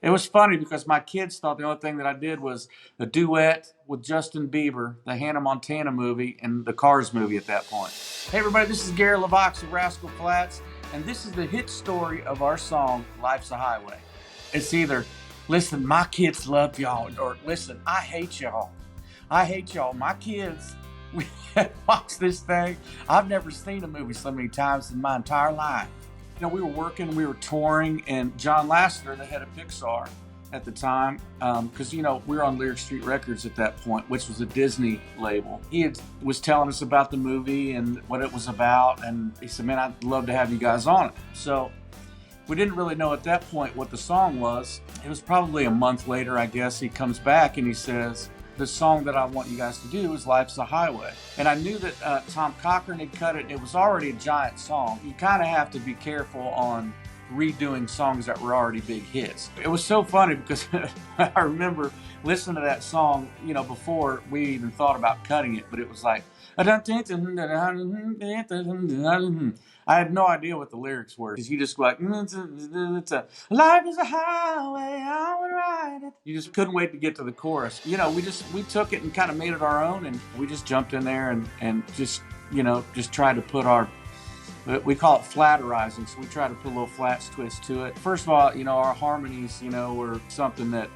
It was funny because my kids thought the only thing that I did was a duet with Justin Bieber, the Hannah Montana movie, and the Cars movie at that point. Hey everybody, this is Gary LaVox of Rascal Flatts, and this is the hit story of our song, Life's a Highway. It's either, listen, my kids love y'all, or listen, I hate y'all. I hate y'all. My kids, we watch this thing. I've never seen a movie so many times in my entire life. You know, we were working, we were touring, and John Lasseter, the head of Pixar at the time, because, you know, we were on Lyric Street Records at that point, which was a Disney label. Was telling us about the movie and what it was about, and he said, man, I'd love to have you guys on it. So we didn't really know at that point what the song was. It was probably a month later, I guess, he comes back and he says, the song that I want you guys to do is Life's a Highway. And I knew that Tom Cochran had cut it. It was already a giant song. You kind of have to be careful on redoing songs that were already big hits. It was so funny because I remember listening to that song, you know, before we even thought about cutting it, but it was like, I had no idea what the lyrics were. You just go like, it's a life is a highway, I would ride it. You just couldn't wait to get to the chorus. You know, we took it and kind of made it our own, and we just jumped in there and just, you know, just tried to put we call it flatterizing, so we try to put a little flats twist to it. First of all, you know, our harmonies, you know, were something that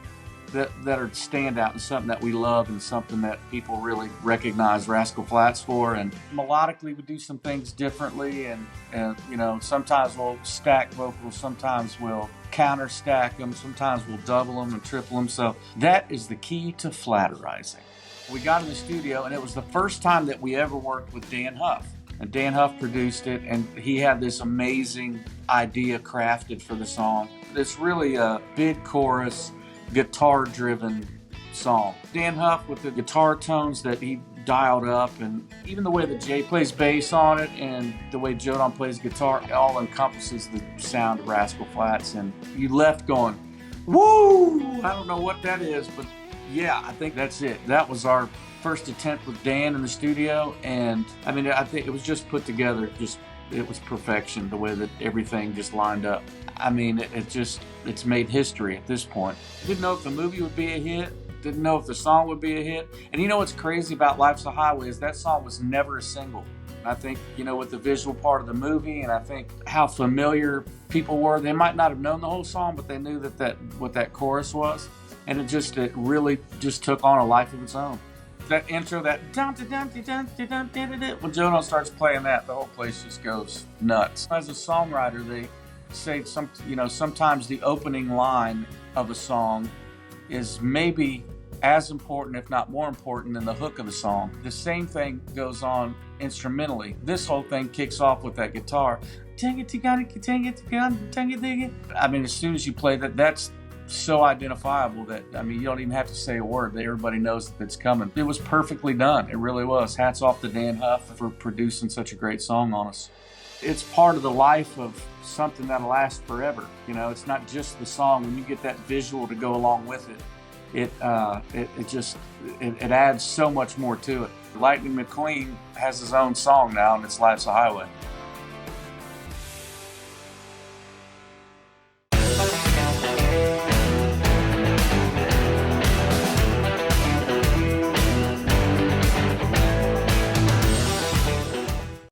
are standout and something that we love and something that people really recognize Rascal Flatts for. And melodically, we do some things differently, and you know, sometimes we'll stack vocals, sometimes we'll counter stack them, sometimes we'll double them and triple them. So that is the key to flatterizing. We got in the studio, and it was the first time that we ever worked with Dan Huff. And Dan Huff produced it, and he had this amazing idea crafted for the song. It's really a big chorus, guitar-driven song. Dan Huff with the guitar tones that he dialed up, and even the way that Jay plays bass on it and the way Jodan plays guitar, it all encompasses the sound of Rascal Flatts. And you left going, woo! I don't know what that is, but yeah, I think that's it. That was our first attempt with Dan in the studio, and I mean, I think it was just put together, it was perfection, the way that everything just lined up. I mean, it's made history at this point. Didn't know if the movie would be a hit, didn't know if the song would be a hit. And you know what's crazy about Life's a Highway is that song was never a single. I think, you know, with the visual part of the movie, and I think how familiar people were, they might not have known the whole song, but they knew what that chorus was. And it really just took on a life of its own. That intro, that when Jodan starts playing that, the whole place just goes nuts. As a songwriter, they say sometimes the opening line of a song is maybe as important, if not more important, than the hook of the song. The same thing goes on instrumentally. This whole thing kicks off with that guitar. I mean, as soon as you play that, that's so identifiable that, I mean, you don't even have to say a word. Everybody knows that it's coming. It was perfectly done. It really was. Hats off to Dan Huff for producing such a great song on us. It's part of the life of something that'll last forever. You know, it's not just the song. When you get that visual to go along with it, it adds so much more to it. Lightning McQueen has his own song now, and it's Life's a Highway.